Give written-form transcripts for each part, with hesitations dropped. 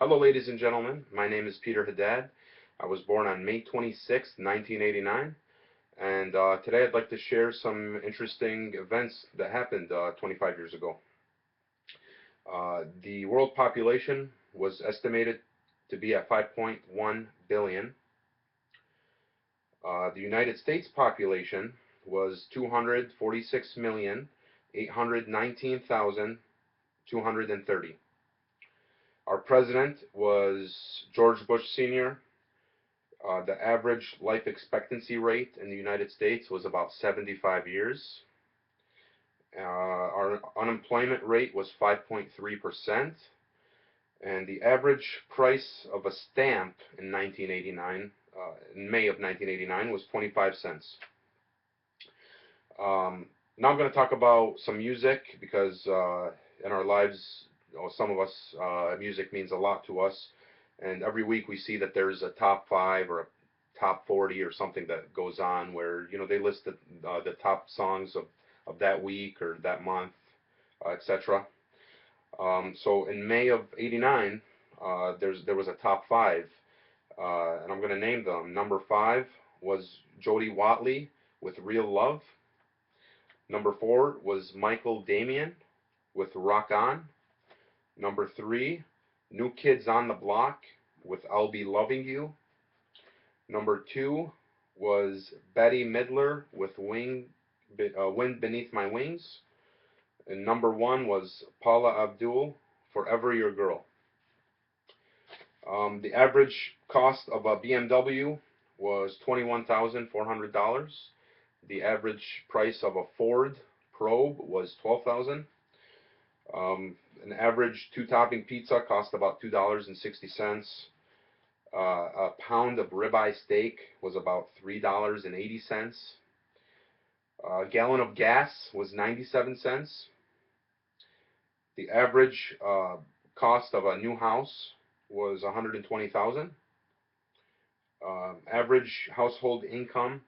Hello, ladies and gentlemen. My name is Peter Haddad. I was born on May 26th, 1989, and today I'd like to share some interesting events that happened 25 years ago. The world population was estimated to be at 5.1 billion. The United States population was 246,819,230. Our president was George Bush Sr. The average life expectancy rate in the United States was about 75 years. Our unemployment rate was 5.3%, and the average price of a stamp in 1989, in May of 1989, was 25 cents. Now I'm going to talk about some music because in our lives, some of us, music means a lot to us. And every week we see that there's a top 5 or a top 40 or something that goes on where, they list the top songs of that week or that month, etc. So in May of '89, there was a top 5, and I'm going to name them. Number 5 was Jody Watley with Real Love. Number 4 was Michael Damian with Rock On. Number 3, New Kids on the Block with I'll Be Loving You. Number 2 was Betty Midler with Wind Beneath My Wings. And number 1 was Paula Abdul, Forever Your Girl. The average cost of a BMW was $21,400. The average price of a Ford Probe was $12,000. An average 2-topping pizza cost about $2.60. A pound of ribeye steak was about $3.80. A gallon of gas was 97 cents. The average cost of a new house was $120,000. Average household income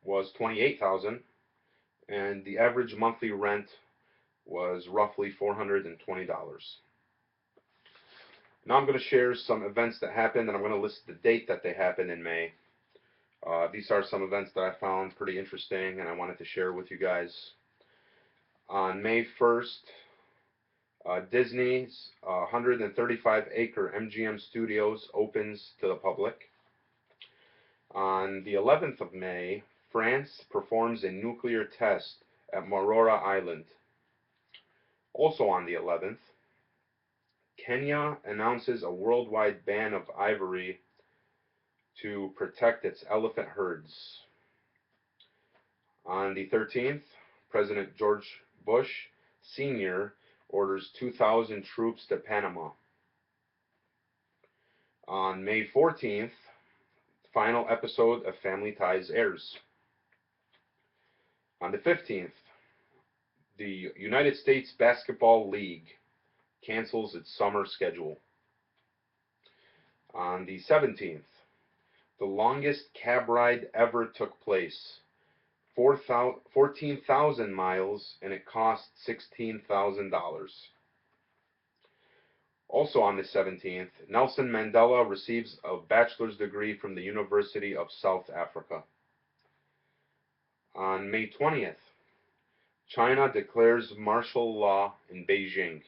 was $28,000, and the average monthly rent was roughly $420. Now I'm going to share some events that happened, and I'm going to list the date that they happened in May. These are some events that I found pretty interesting, and I wanted to share with you guys. On May 1st, Disney's 135-acre MGM Studios opens to the public. On the 11th of May, France performs a nuclear test at Marora Island. Also on the 11th, Kenya announces a worldwide ban of ivory to protect its elephant herds. On the 13th, President George Bush Sr. orders 2,000 troops to Panama. On May 14th, final episode of Family Ties airs. On the 15th, the United States Basketball League cancels its summer schedule. On the 17th, the longest cab ride ever took place, 14,000 miles, and it cost $16,000. Also on the 17th, Nelson Mandela receives a bachelor's degree from the University of South Africa. On May 20th, China declares martial law in Beijing.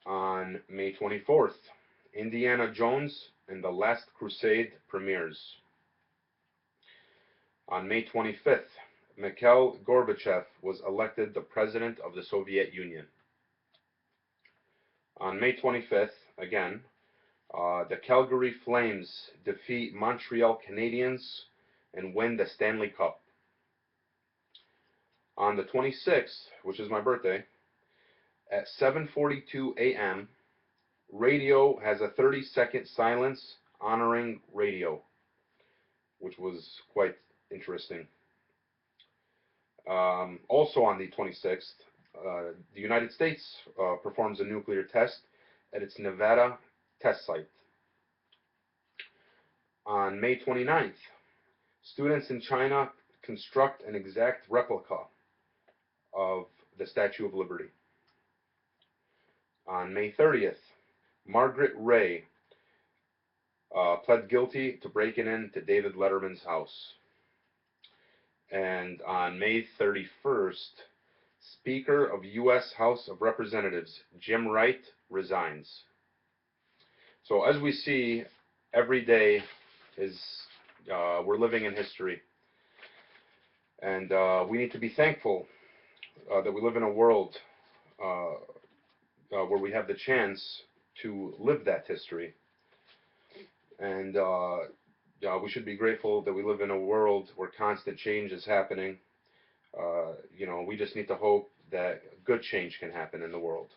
On May 24th, Indiana Jones and the Last Crusade premieres. On May 25th, Mikhail Gorbachev was elected the President of the Soviet Union. On May 25th, again, the Calgary Flames defeat Montreal Canadiens and win the Stanley Cup. On the 26th, which is my birthday, at 7:42 a.m., radio has a 30-second silence honoring radio, which was quite interesting. Also on the 26th, the United States performs a nuclear test at its Nevada test site. On May 29th, students in China construct an exact replica of the Statue of Liberty. On May 30th, Margaret Ray pled guilty to breaking into David Letterman's house. And on May 31st, Speaker of U.S. House of Representatives Jim Wright resigns. So as we see, every day is we're living in history, and we need to be thankful that we live in a world where we have the chance to live that history, and we should be grateful that we live in a world where constant change is happening. We just need to hope that good change can happen in the world.